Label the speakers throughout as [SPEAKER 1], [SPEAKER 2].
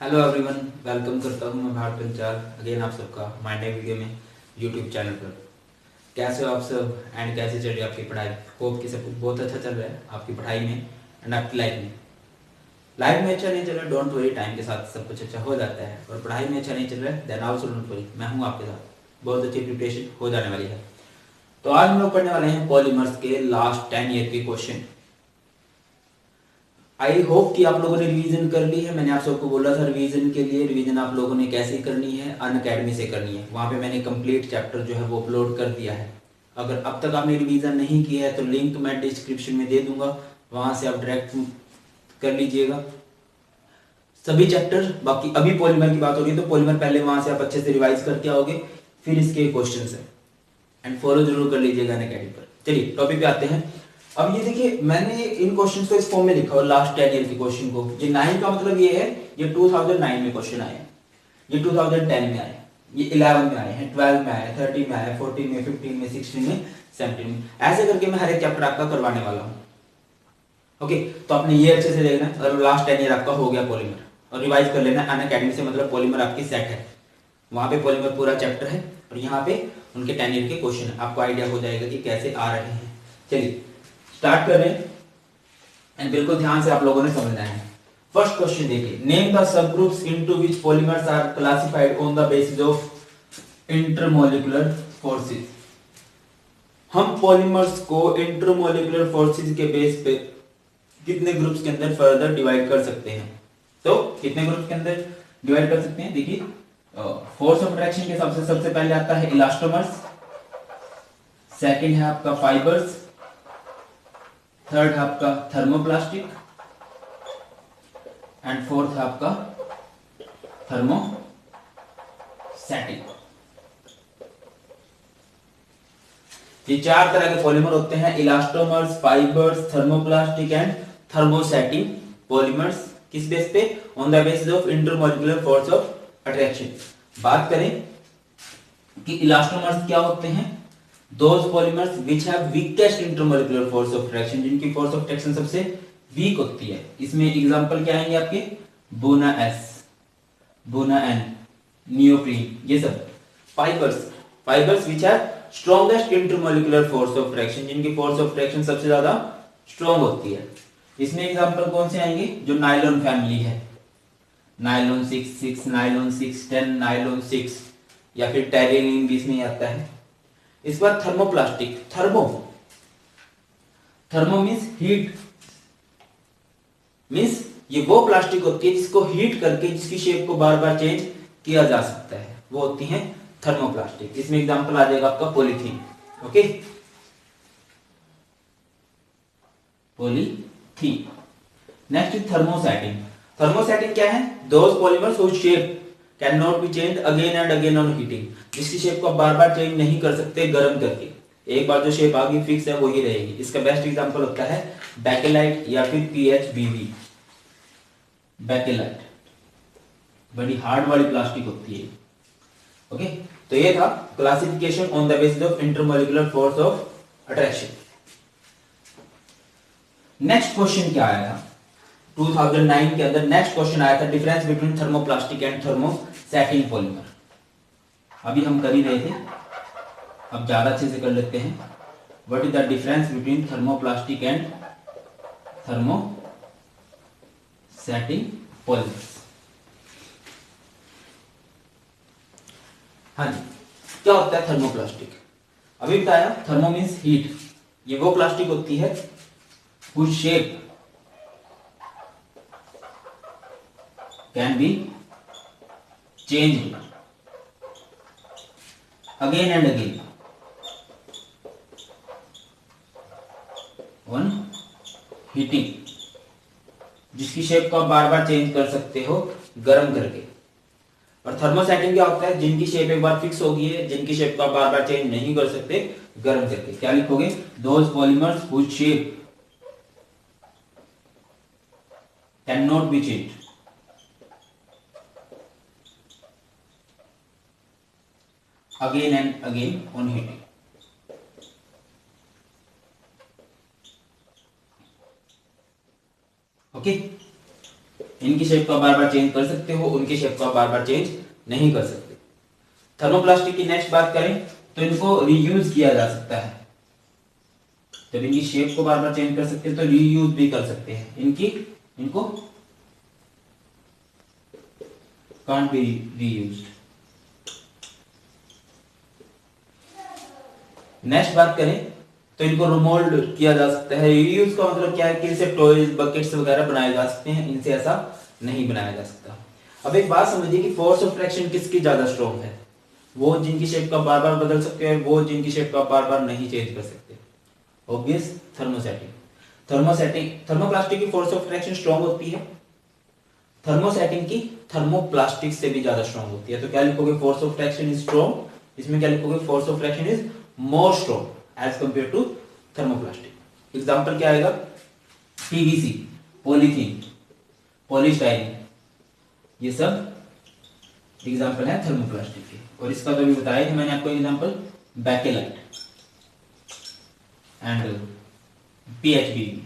[SPEAKER 1] Hello everyone, welcome करता हूँ मैं भारत पंचाल अगेन आप सबका माय नए वीडियो में यूट्यूब चैनल पर। कैसे हो आप सब एंड कैसे चल रही है आपकी पढ़ाई? होप कि सब कुछ बहुत अच्छा चल रहा है आपकी पढ़ाई में एंड आपकी लाइफ में। लाइफ में अच्छा नहीं चल रहा, डोंट वरी, टाइम के साथ सब कुछ अच्छा हो जाता है। और पढ़ाई में अच्छा नहीं चल रहा है, देन आल्सो डोंट वरी, मैं हूँ आपके साथ, बहुत अच्छी प्रिपरेशन हो जाने वाली है। तो आज हम लोग पढ़ने वाले हैं पॉलीमर्स के लास्ट 10 ईयर के क्वेश्चन। आई होप कि आप लोगों ने रिवीजन कर ली है। मैंने आप सबको बोला था रिवीजन के लिए, रिवीजन आप लोगों ने कैसे करनी है, अनअकैडमी से करनी है। वहाँ पे मैंने कंप्लीट चैप्टर जो है वो अपलोड कर दिया है। अगर अब तक आपने रिवीजन नहीं किया है तो लिंक मैं डिस्क्रिप्शन में दे दूंगा, वहाँ से आप डायरेक्ट कर लीजिएगा सभी चैप्टर। बाकी अभी पॉलीमर की बात होगी तो पॉलीमर पहले वहाँ से आप अच्छे से रिवाइज करके आओगे, फिर इसके क्वेश्चन है एंड फॉलो जरूर कर लीजिएगा अनअकैडमी पर। चलिए टॉपिक पे आते हैं। अब ये देखिए, मैंने इन क्वेश्चंस को इस फॉर्म में लिखा हुआ लास्ट 10 ईयर के क्वेश्चन को। ये 9 का मतलब ये है, ये 2009 में क्वेश्चन आए हैं, ये 2010 में आए, ये 11 में आए हैं, 12 में आए, 13 में आए, 14 में, 15 में, 16 में, 17 में। ऐसे करके मैं हर एक चैप्टर आपका करवाने वाला हूँ। ओके, तो आपने ये अच्छे से देखना है। और लास्ट 10 ईयर आपका हो गया पॉलीमर, और रिवाइज कर लेना अनअकैडमी से, मतलब पॉलीमर आपकी सेट है। वहां पे पॉलीमर पूरा चैप्टर है और यहाँ पे उनके 10 ईयर के क्वेश्चन है, आपको आइडिया हो जाएगा कि कैसे आ रहे हैं। चलिए स्टार्ट कर रहे हैं एंड बिल्कुल ध्यान से आप लोगों ने समझना है। फर्स्ट क्वेश्चन देखिए, name the sub groups into which polymers are classified on the basis of intermolecular forces. हम पॉलीमर्स को इंटरमोलिकुलर फोर्सेस के बेस पे कितने ग्रुप्स के अंदर फर्दर डिवाइड कर सकते हैं? तो कितने ग्रुप्स के अंदर डिवाइड कर सकते हैं? देखिए, फोर्स ऑफ अट्रैक्शन के हिसाब से सबसे पहले आता है इलास्टोमर्स, सेकंड है आपका फाइबर्स, थर्ड है आपका थर्मोप्लास्टिक एंड फोर्थ है आपका थर्मोसेटिक। ये चार तरह के पॉलीमर होते हैं, elastomers, fibres, thermoplastic and thermosetting polymers. किस बेस पे? On the basis of intermolecular force of attraction. बात करें कि इलास्टोमर्स क्या होते हैं? Those polymers which have weakest intermolecular force of attraction, जिनकी फोर्स ऑफ अट्रैक्शन सबसे वीक होती है। इसमें एग्जांपल क्या आएंगे आपके? बोना एस, बोना एन, नियोप्रीन, ये सब। Fibres, fibres which have strongest intermolecular force of attraction, जिनकी फोर्स ऑफ अट्रैक्शन सबसे ज्यादा स्ट्रॉन्ग होती है। इसमें एग्जांपल कौन से आएंगे? जो नायलॉन फैमिली है, नायलॉन 6, नायलॉन 6, 10, नायलॉन 6, या फिर टेरेलिन भी इसमें आता है। इस बार thermoplastic, thermo, thermo means heat, means ये वो प्लास्टिक होती है जिसको हीट करके जिसकी शेप को बार बार चेंज किया जा सकता है, वो होती है थर्मोप्लास्टिक। इसमें एग्जांपल आ जाएगा आपका polythene. Okay, polythene. Next thermosetting. Thermosetting क्या है? Those polymers whose shape can not be change again and again on heating, जिसकी शेप को आप बार बार चेंज नहीं कर सकते गर्म करके। एक बार जो शेप आ गई फिक्स है वही रहेगी। इसका बेस्ट एग्जांपल होता है बैकेलाइट या फिर पीएचबीवी। बैकेलाइट बड़ी हार्ड वाली प्लास्टिक होती है। ओके, तो ये था classification on the basis of intermolecular force of attraction. Next question क्या आया था 2009 के अंदर? नेक्स्ट क्वेश्चन आया था difference between thermoplastic and thermosetting polymer. अभी हम कर ही रहे थे, अब ज्यादा अच्छे से कर लेते हैं। What is the difference between thermoplastic and thermosetting polymer? हाँ जी, क्या होता है थर्मोप्लास्टिक? अभी बताया, थर्मो मीन्स हीट। ये वो प्लास्टिक होती है whose shape can be changed again and again on heating, जिसकी शेप को आप बार बार चेंज कर सकते हो गर्म करके। और थर्मोसेटिन क्या होता है? जिनकी शेप एक बार फिक्स हो गई है, जिनकी शेप को आप बार बार चेंज नहीं कर सकते गर्म करके। क्या लिखोगे? Those polymers whose shape cannot be changed again and again on heating. Okay, इनकी शेप को बार बार चेंज कर सकते हो, उनकी शेप को बार बार चेंज नहीं कर सकते। थर्मोप्लास्टिक की नेक्स्ट बात करें तो इनको रीयूज किया जा सकता है। जब इनकी शेप को बार बार चेंज कर सकते हैं तो रीयूज भी कर सकते हैं। इनको कांट बी रीयूज्ड। नेक्स्ट बात करें तो इनको रिमोल्ड किया जा सकता है। रीयूज का मतलब क्या है कि इनसे टॉयज, बकेट्स वगैरह बनाए जा सकते हैं, इनसे ऐसा नहीं बनाया जा सकता। अब एक बात समझिए कि फोर्स ऑफ फ्रैक्शन किसकी ज्यादा स्ट्रॉन्ग है? वो जिनकी शेप का बार बार बदल सकते हैं, वो जिनकी शेप का बार बार नहीं चेंज कर सकते। ऑब्वियस, थर्मोप्लास्टिक की फोर्स ऑफ फ्रैक्शन स्ट्रॉन्ग होती है, थर्मोसेटिंग की थर्मोप्लास्टिक से भी ज्यादा स्ट्रॉन्ग होती है। तो क्या लिखोगे? Force of fraction is strong, इसमें क्या लिखोगे? Force of fraction is more strong as compare to thermoplastic. Example क्या आएगा? पीवीसी, पॉलीथीन, पॉलीस्टाइरीन, ये सब एग्जांपल है थर्मोप्लास्टिक के। और इसका तो भी बताया कि मैंने आपको एग्जांपल बैकेलाइट एंड पीएचबीवी।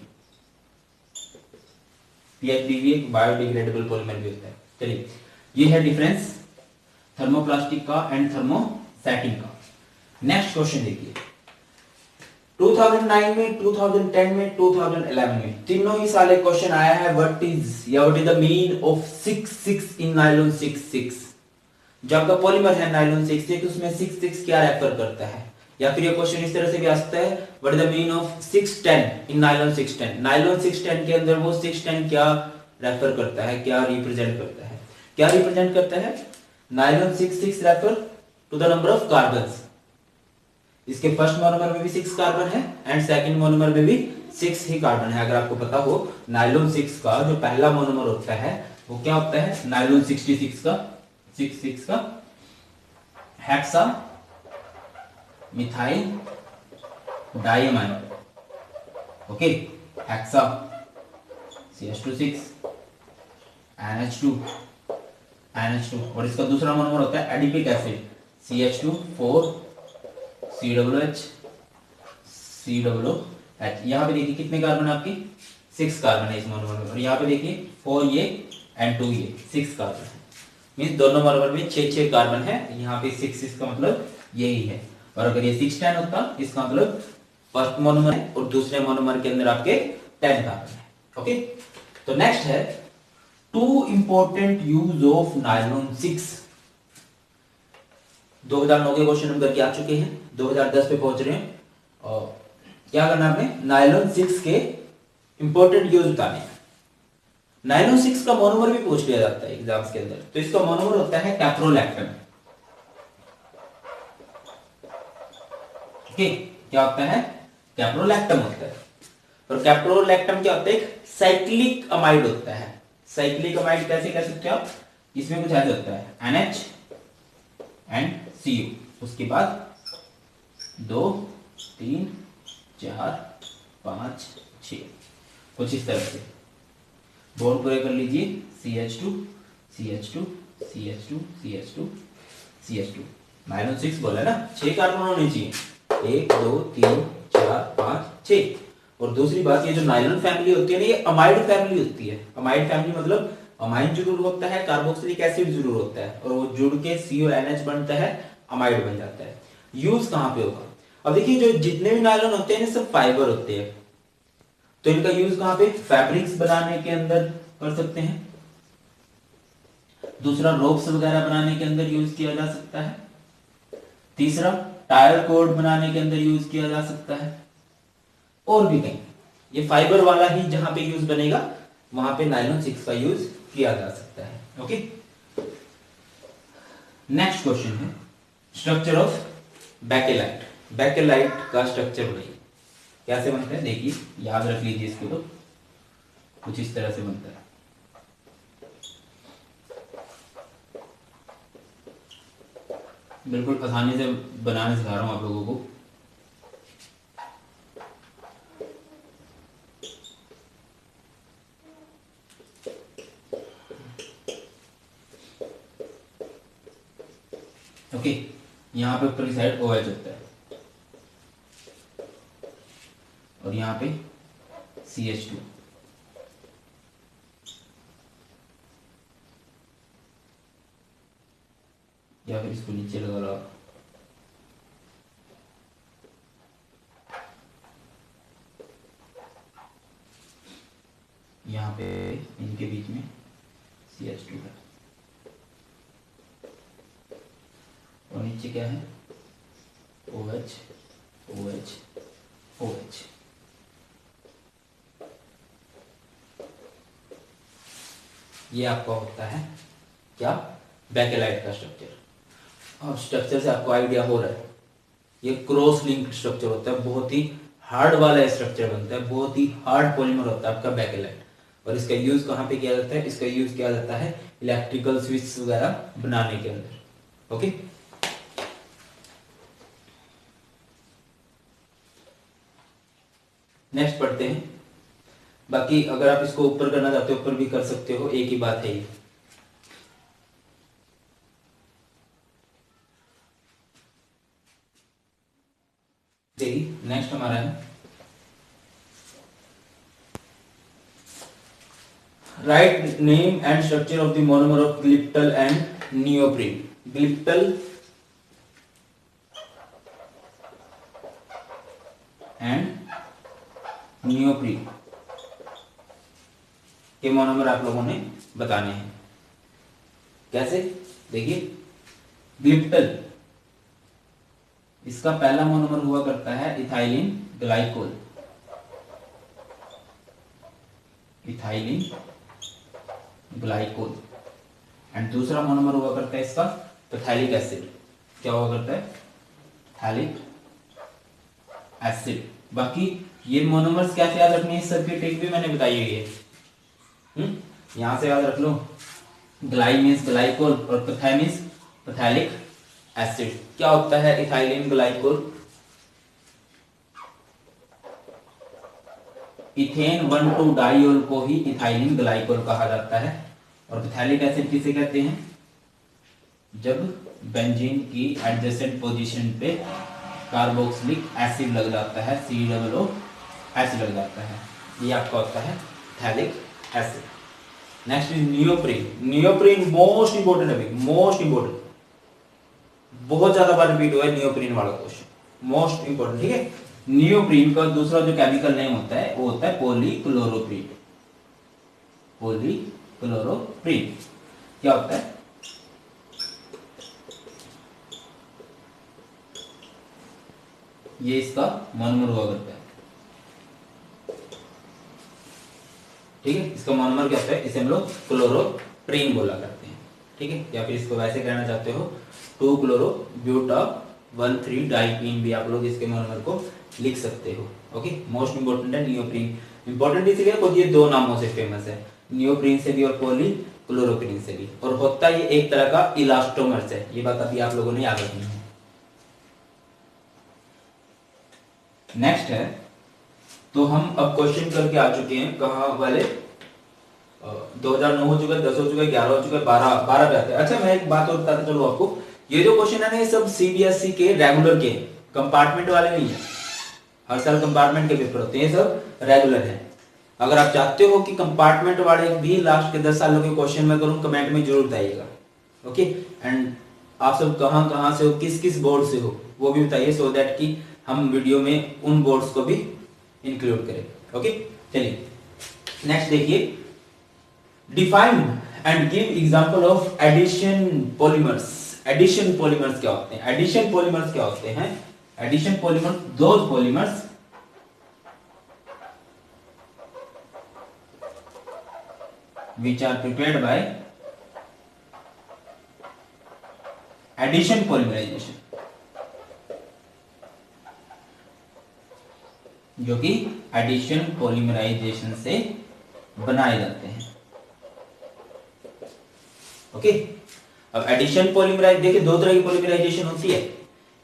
[SPEAKER 1] पीएचबीवी एक बायोडिग्रेडेबल पॉलीमर भी होता है। चलिए, ये है डिफरेंस थर्मोप्लास्टिक का एंड थर्मोसेटिंग का। नेक्स्ट क्वेश्चन देखिए, 2009 में, 2010 में, 2011 में तीनों ही साल एक क्वेश्चन आया है, what is the mean of 6,6 in nylon 6,6। जो आपका पॉलीमर है नायलॉन 6,6, उसमें 6,6 क्या रेफर करता है? या फिर ये क्वेश्चन इस तरह से भी आ सकता है, what is the mean of 610 in nylon 610। Nylon 610 के अंदर वो 610 क्या रेफर करता है, क्या रिप्रेजेंट करता है? क्या रिप्रेजेंट करता है? Nylon 6,6 refer to the number of carbons. इसके फर्स्ट मोनोमर में भी 6 कार्बन है एंड सेकंड मोनोमर में भी 6 ही कार्बन है। अगर आपको पता हो, नायलॉन 6 का जो पहला मोनोमर होता है वो क्या होता है? नायलॉन 66 का hexa methyl diamine. Okay, hexa CH2 NH2 और इसका दूसरा मोनोमर होता है एडिपिक एसिड CH2 COOH। यहाँ पे देखिए कितने कार्बन आपकी? 6 कार्बन है इस मोनोमर में। और यहाँ पे देखिए 4 ये एंड 2 ये 6 कार्बन है। मींस दोनों मोनोमर में 6 कार्बन है। यहाँ पे 6 का मतलब यही है। और अगर ये 610 होता, इसका मतलब फर्स्ट मोनोमर है और दूसरे मोनोमर के अंदर आपके 10 कार्बन है। ओके, तो नेक्स्ट है 2 इंपॉर्टेंट यूज ऑफ नायलॉन 6। 2009 के क्वेश्चन हम करके आ चुके हैं, 2010 पे पहुंच रहे हैं। और क्या करना आपने? नायलॉन 6 के इंपॉर्टेंट यूज बताने हैं। नायलॉन 6 का मोनोमर भी पूछ लिया जाता है एग्जाम्स के अंदर। तो इसका मोनोमर होता है कैप्रोलैक्टम। ओके, क्या होता है? कैप्रोलैक्टम होता है। और कैप्रोलैक्टम क्या होता है? एक साइक्लिक अमाइड होता है। साइक्लिक अमाइड कैसे कह सकते हो आप? इसमें कुछ ऐसे होता है NH एंड CO, उसके बाद 2 3 4 5 6, कुछ इस तरह से बोर्ड पूरे कर लीजिए। CH2 CH2 CH2 CH2 CH2। Nylon 6 बोला है ना, 6 कार्बन होने चाहिए, 1 2 3 4 5 6। और दूसरी बात, ये जो नायलॉन फैमिली होती है ना, ये अमाइड फैमिली होती है। अमाइड फैमिली मतलब अमाइन जरूर होता है, कार्बोक्सिलिक एसिड जरूर होता है, और वो जुड़ के CONH बनता है, अमाइड बन जाता है। यूज कहां पे होगा? अब देखिए, जो जितने भी नायलॉन होते हैं सब फाइबर होते हैं। तो इनका यूज कहां पे? फैब्रिक्स बनाने के अंदर कर सकते हैं। दूसरा, रोप्स वगैरह बनाने के अंदर यूज किया जा सकता है। तीसरा, टायर कोड बनाने के अंदर यूज किया जा सकता है। और भी कहीं ये फाइबर वाला ही जहां पे यूज बनेगा वहां पे नायलॉन 6 का यूज किया जा सकता है। ओके, नेक्स्ट क्वेश्चन है स्ट्रक्चर ऑफ बैकेलाइट। बैकेलाइट का स्ट्रक्चर बताइए कैसे बनता है। देखिए, याद रख लीजिए इसको, तो कुछ इस तरह से बनता है। बिल्कुल आसानी से बनाने सिखा रहा हूं आप लोगों को। ओके, यहाँ पे ऊपर की साइड OH होता है और यहाँ पे CH2। या फिर इसको नीचे लगा लो आप। यहाँ पे इनके बीच में CH2 है और नीचे क्या है OH OH OH। ये आपका होता है क्या बेकेलाइट का स्ट्रक्चर। और स्ट्रक्चर से आपको आइडिया हो रहा है ये क्रॉस लिंक्ड स्ट्रक्चर होता है, बहुत ही हार्ड वाला स्ट्रक्चर बनता है, बहुत ही हार्ड पॉलीमर होता है आपका बेकेलाइट। और इसका यूज कहाँ पे किया जाता है, इसका यूज किया जाता है इलेक्ट्रिकल स्विच वगैरह बनाने के अंदर। ओके, नेक्स्ट पढ़ते हैं। बाकी अगर आप इसको ऊपर करना चाहते हो ऊपर भी कर सकते हो, एक ही बात है ये। देखिए नेक्स्ट हमारा है write name and structure of the monomer of glyptal and neoprene. Glyptal and neoprene के मोनोमर आप लोगों ने बताने हैं। कैसे, देखिए ग्लिप्टल इसका पहला मोनोमर हुआ करता है ethylene glycol, ethylene glycol. And दूसरा मोनोमर हुआ करता है इसका पैथाइलिक एसिड। क्या हुआ करता है, पैथाइलिक एसिड। बाकी ये मोनोमर्स कैसे याद रखने हैं, सबकी ट्रिक भी मैंने बताई हुई है। यहां से याद रख लो, ग्लाई मीन्स ग्लाइकोल और पैथाई मीन्स पैथाइलिक एसिड। क्या होता है इथाइलिन ग्लाइकोल, इथेन 1,2 डाइऑल को ही इथाइलिन ग्लाइकोल कहा जाता है। और पैथाइलिक एसिड किसे कहते हैं, जब बेंजीन की एडजेसेंट पोजीशन पे कार्बोक्सिलिक एसिड लग जाता है, COOH लग जाता है, ये आपका होता है phthalic acid. Next is neoprene. Neoprene most important है, मोस्ट इंपोर्टेंट, बहुत ज्यादा बार रिपीट हुआ है नियोप्रीन वाला क्वेश्चन, मोस्ट इंपोर्टेंट। ठीक है, नियोप्रीन का दूसरा जो केमिकल नेम होता है वो होता है पॉलीक्लोरोप्रीन। पॉलीक्लोरोप्रीन क्या होता है, ये इसका मोनोमर हुआ करता है। ठीक है, इसका मोनोमर क्या होता है, इसे हम लोग क्लोरोप्रीन बोला करते हैं। ठीक है, या फिर इसको वैसे कहना चाहते हो 2-chloro-buta-1,3 डाइपीन भी आप लोग इसके मोनोमर को लिख सकते हो। ओके, मोस्ट इंपोर्टेंट है नियोप्रीन। इंपोर्टेंट इसलिए क्योंकि ये दो नामों से फेमस है, नियोप्रीन से भी और पॉलीक्लोरोप्रीन से भी। और होता ये एक तरह का इलास्टोमर्स है, ये बात अभी आप लोगों ने याद रखनी है। नेक्स्ट है, तो हम अब क्वेश्चन करके आ चुके हैं कहाँ वाले, 2009 हो चुका है, 10 हो चुका है, 11 हो चुका है, 12 पे आते हैं। अच्छा मैं एक बात और बताता चलूं आपको, ये जो क्वेश्चन है ना ये सब CBSE के रेगुलर के, कंपार्टमेंट वाले नहीं है। हर साल कंपार्टमेंट के पेपर होते हैं, ये सब रेगुलर है। अगर आप चाहते हो कि कंपार्टमेंट वाले भी लास्ट के 10 सालों के क्वेश्चन में करूं, कमेंट में जरूर बताइएगा। ओके, एंड आप सब कहाँ कहाँ से हो, किस किस बोर्ड से हो वो भी बताइए, सो दैट कि हम वीडियो में उन बोर्ड्स को भी इंक्लूड करें। ओके, चलिए नेक्स्ट देखिए, define and give example of addition polymers. Addition polymers क्या होते हैं, एडिशन पॉलीमर्स क्या होते हैं, addition polymers those polymers which are prepared by addition polymerization, जो कि एडिशन पॉलीमराइजेशन से बनाए जाते हैं। ओके, अब एडिशन पॉलीमराइज देखिए दो तरह की पॉलीमराइजेशन होती है,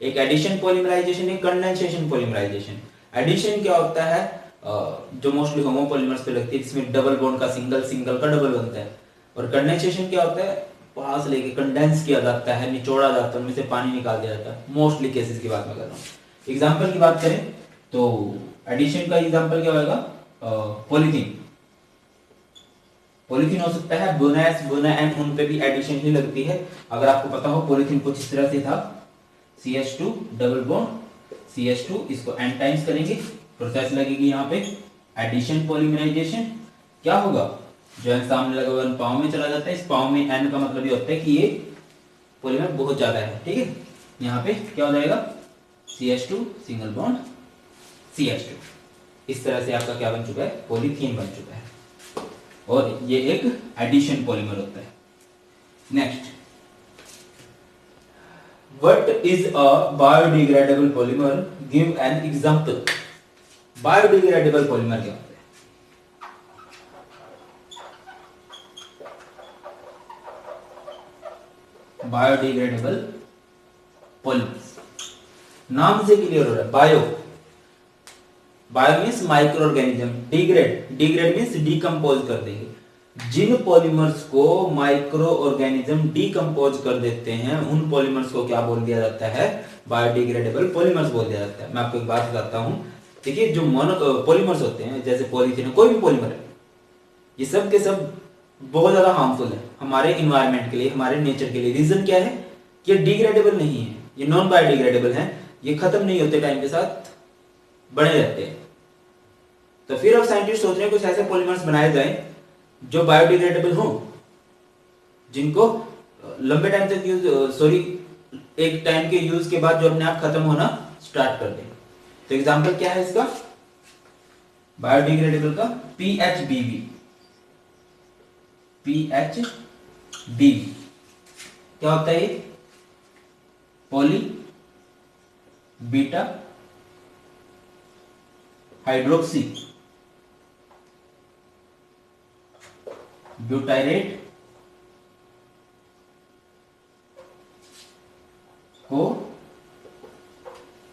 [SPEAKER 1] एक एडिशन पॉलीमराइजेशन, एक कंडेंसेशन पॉलीमराइजेशन। एडिशन क्या होता है, जो मोस्टली होमोपॉलीमर्स पे लगती है, जिसमें डबल बॉन्ड का सिंगल, सिंगल का डबल बनता है। और कंडेंसेशन क्या होता है, पास लेके कंडेंस किया जाता है, निचोड़ा जाता है, उनमें से पानी निकाल दिया जाता है। मोस्टली केसेस की बात मैं कर रहा हूँ। एग्जाम्पल की बात करें तो एडिशन का एग्जाम्पल क्या होगा, पॉलीथीन। पॉलीथीन हो सकता है, बोना एस बोना एन, उन पे भी एडिशन ही लगती है। अगर आपको पता हो पॉलीथीन कुछ इस तरह से था, CH2 डबल बॉन्ड CH2, इसको n टाइम्स करेंगे, प्रोसेस लगेगी यहाँ पे एडिशन पॉलीमराइजेशन। क्या होगा, जो n सामने लगा हुआ पाव में चला जाता है, इस पाव में n का मतलब ये होता है कि ये पॉलीमर बहुत ज्यादा है, ठीक है। यहाँ पे क्या हो जाएगा, CH2 सिंगल बॉन्ड CH2, इस तरह से आपका क्या बन चुका है, पॉलीथीन बन चुका है, और ये एक एडिशन पॉलीमर होता है। Next, what is a biodegradable polymer, give an example. Biodegradable polymer क्या होता है? बायोडिग्रेडेबल पॉलीमर्स, नाम से क्लियर हो रहा है, bio, bio means micro organism, degrade, degrade means decompose कर देंगे। जिन पॉलीमर्स को माइक्रो ऑर्गेनिज्म डिकम्पोज कर देते हैं उन पॉलीमर्स को क्या बोल दिया जाता है, बायोडिग्रेडेबल पॉलीमर्स बोल दिया जाता है। मैं आपको एक बात बताता हूं, देखिए जो मोनो पॉलीमर्स होते हैं, जैसे पॉलीथीन, कोई भी पॉलीमर है, ये सब के सब बहुत ज्यादा हार्मफुल है हमारे इन्वायरमेंट के लिए, हमारे नेचर के लिए। रीजन क्या है कि ये डिग्रेडेबल नहीं है, ये नॉन बायोडिग्रेडेबल है, ये खत्म नहीं होते, टाइम के साथ बने रहते हैं। तो फिर अब साइंटिस्ट सोच रहे हैं कुछ ऐसे पॉलीमर्स बनाए जाएं जो बायोडिग्रेडेबल हो, जिनको लंबे टाइम तक एक टाइम के यूज के बाद जो अपने आप खत्म होना स्टार्ट कर दे। तो एग्जांपल क्या है इसका, बायोडिग्रेडेबल का, PHBB, PHBB क्या होता है, ये पॉली बीटा हाइड्रोक्सी ब्यूटाइरेट को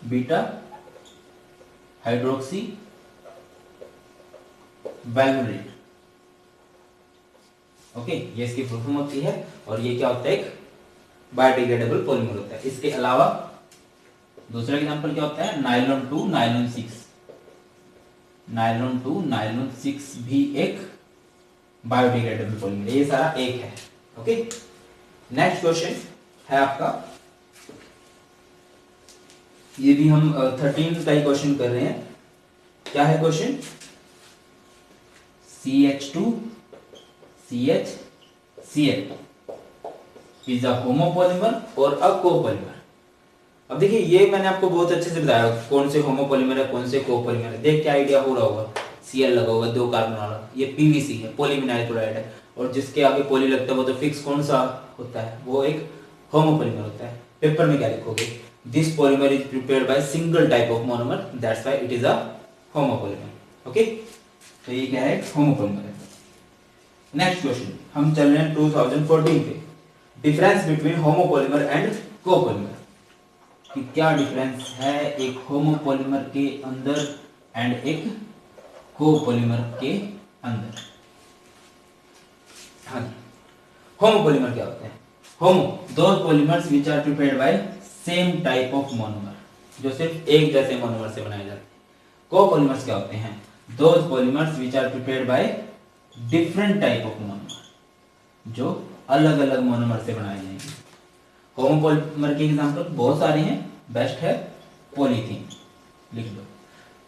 [SPEAKER 1] बीटा हाइड्रोक्सी वैल्यूरेट, ओके, ये इसकी फुल फॉर्म होती है। और ये क्या होता है, एक बायोडिग्रेडेबल पॉलीमर होता है। इसके अलावा दूसरा एग्जांपल क्या होता है, नायलॉन 2 नायलॉन 6, नायलॉन 2 नायलॉन 6 भी एक बायोडिग्रेडेबल पॉलीमर, ये सारा एक है, ओके। नेक्स्ट क्वेश्चन है आपका, ये भी हम 13 का ही क्वेश्चन कर रहे हैं। क्या है question, CH2 CH Cl is a homopolymer और अ कोपॉलीमर। अब देखिए ये मैंने आपको बहुत अच्छे से बताया कौन से होमोपॉलीमर है कौन से कोपॉलीमर है, देख के आइडिया हो रहा होगा। Cl लगा हुआ 2 कार्बन वाला, ये PVC है, पॉलीविनाइल क्लोराइड है, और जिसके आगे पॉली लगता है वो तो फिक्स कौन सा होता है, वो एक होमोपॉलीमर होता है। पेपर में क्या लिखोगे, this polymer is prepared by single type of monomer, that's why it is a homopolymer, okay. तो ये क्या है, होमोपॉलीमर है। नेक्स्ट क्वेश्चन हम चल रहे हैं 2014 पे, difference between homopolymer and copolymer, कि क्या डिफरेंस है एक होमोपॉलीमर के अंदर एंड एक कोपॉलीमर के अंदर। हाँ जी, होमोपॉलीमर क्या होते हैं, homo those polymers which are prepared by same type of monomer, जो सिर्फ एक जैसे मोनोमर से बनाए जाते हैं। कोपॉलीमर्स क्या होते हैं, those polymers which are prepared by different type of monomer, जो अलग अलग मोनोमर से बनाए जाएंगे। होमोपॉलीमर के एग्जांपल बहुत सारे हैं, बेस्ट है पॉलीथीन, लिख दो।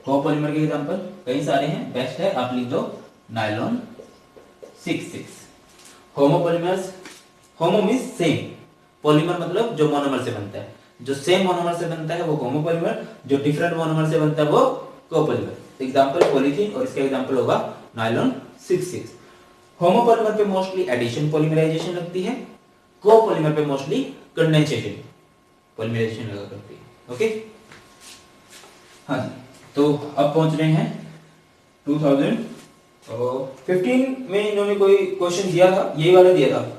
[SPEAKER 1] कोपॉलीमर के एग्जांपल कई सारे हैं, बेस्ट है आप लिख दो नायलॉन 6। होमोपॉलीमर्स, होमो मींस सेम, पॉलीमर मतलब जो मोनोमर से बनता है, जो सेम मोनोमर से बनता है वो होमोपॉलीमर, जो डिफरेंट मोनोमर से बनता है वो कोपॉलीमर। एग्जांपल पॉलीथीन और इसका एग्जांपल होगा नायलॉन 6। होमोपॉलीमर पे मोस्टली एडिशन पॉलीमराइजेशन लगती है, कोपॉलीमर पे मोस्टली कंडेंसेशन पॉलीमराइजेशन लगा करती है, ओके। हाँ जी, तो अब पहुंच रहे हैं 2015 में इन्होंने कोई क्वेश्चन दिया था, यही वाला दिया था,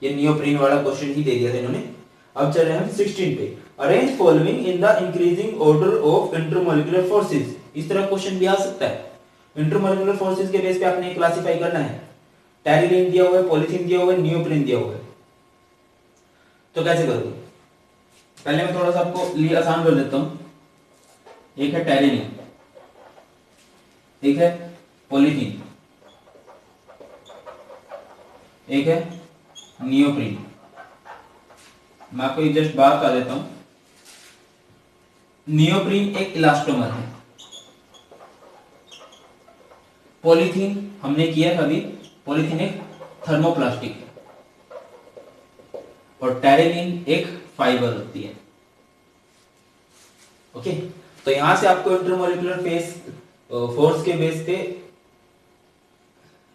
[SPEAKER 1] ये नियोप्रीन वाला क्वेश्चन ही दे दिया था इन्होंने। अब चल रहे हैं 16 पे, arrange following in the increasing order of intermolecular forces. इस तरह क्वेश्चन भी आ सकता है। इंटरमोलिकुलर फोर्सेस के बेस पे आपने क्लासिफाई करना है, टेरिलीन दिया हुआ है, पॉलीथीन दिया हुआ है, नियोप्रीन दिया हुआ है, तो कैसे करोगे। पहले मैं थोड़ा सा आपको लिए आसान कर देता हूं। एक है टेरिलीन, एक है पॉलीथीन, एक है नियोप्रीन। मैं आपको जस्ट बात बता देता हूं। नियोप्रीन एक इलास्टोमर है। पॉलीथीन हमने किया था अभी, पॉलीथीन एक थर्मोप्लास्टिक है, और टेरेलिन एक फाइबर होती है। ओके, तो यहां से आपको इंटरमोलिकुलर फेस फोर्स के बेस पे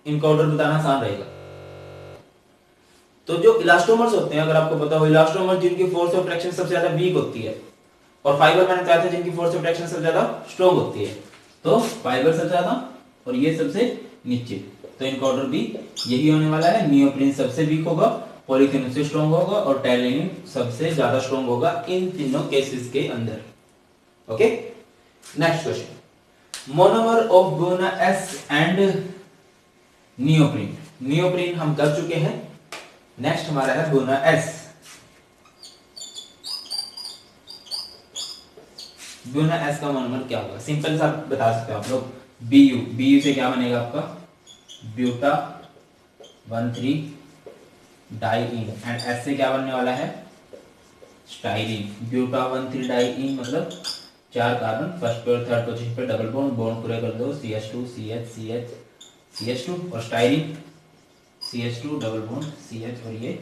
[SPEAKER 1] इनका ऑर्डर बताना आसान रहेगा। तो जो इलास्टोमर्स होते हैं, अगर आपको पता हो, इलास्टोमर जिनकी फोर्स ऑफ अट्रैक्शन सबसे ज्यादा वीक होती है, और फाइबर मैंने बताया था जिनकी फोर्स ऑफ अट्रैक्शन सबसे ज्यादा स्ट्रॉन्ग होती है। तो फाइबर सबसे ज्यादा और ये सबसे नीचे, तो इनका ऑर्डर भी यही होने वाला है। नियोप्रीन सबसे वीक होगा, पॉलीथीन उससे स्ट्रॉन्ग होगा, और टेरेलिन सबसे ज्यादा स्ट्रॉन्ग होगा इन तीनों केसेस के अंदर। Okay, next question, monomer of बुना एस एंड नियोप्रीन। नियोप्रीन हम कर चुके हैं, नेक्स्ट हमारा है बुना एस। बुना एस का मोनोमर क्या होगा? सिंपल सा बता सकते हो आप लोग, बीयू। बीयू से क्या बनेगा आपका? ब्यूटा 1,3 डाइईन, एंड एस से क्या बनने वाला है? स्टाइरीन। ब्यूटा 1,3 डाइईन मतलब 4 कार्बन, फर्स्ट पे और थर्ड पोजीशन पे डबल बॉन्ड, बॉन्ड पूरे कर दो, CH2 CH CH CH2, और styrene CH2 double bond CH, और ये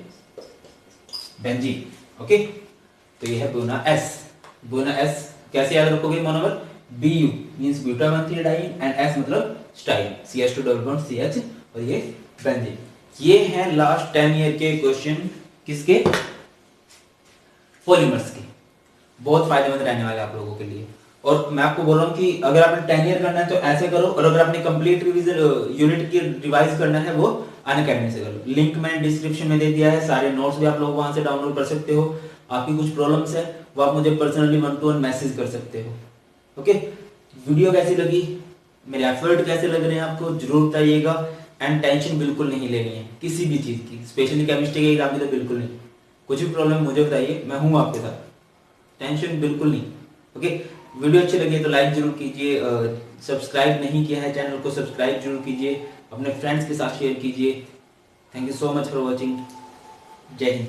[SPEAKER 1] बेंजीन। ओके, तो ये है बुना एस। बुना एस कैसे याद रखोगे monomer? Bu means buta 1,3 diene, and S मतलब styrene, CH2 double bond CH, और ये बेंजीन। ये है लास्ट 10 ईयर के क्वेश्चन, किसके? पॉलीमर्स के। बहुत फायदेमंद रहने वाले आप लोगों के लिए। और मैं आपको बोल रहा हूँ कि अगर आपने 10 ईयर करना है तो ऐसे करो, और अगर आपने कंप्लीट रिवीजन यूनिट की रिवाइज करना है वो अनअकैडमी से करो। लिंक मैंने डिस्क्रिप्शन में दे दिया है, सारे नोट्स भी आप लोग वहां से डाउनलोड कर सकते हो। आपकी कुछ प्रॉब्लम्स है वो आप मुझे पर्सनली 1-to-1 मैसेज कर सकते हो। ओके, वीडियो कैसी लगी, मेरे एफर्ट कैसे लग रहे हैं आपको जरूर बताइएगा। एंड टेंशन बिल्कुल नहीं लेनी है किसी भी चीज की, स्पेशली केमिस्ट्री के एग्जाम में तो बिल्कुल नहीं। कुछ भी प्रॉब्लम मुझे बताइए, मैं हूं आपके साथ, टेंशन बिल्कुल नहीं। ओके, वीडियो अच्छी लगी तो लाइक जरूर कीजिए, सब्सक्राइब नहीं किया है चैनल को सब्सक्राइब जरूर कीजिए, अपने फ्रेंड्स के साथ शेयर कीजिए। Thank you so much for watching. जय हिंद।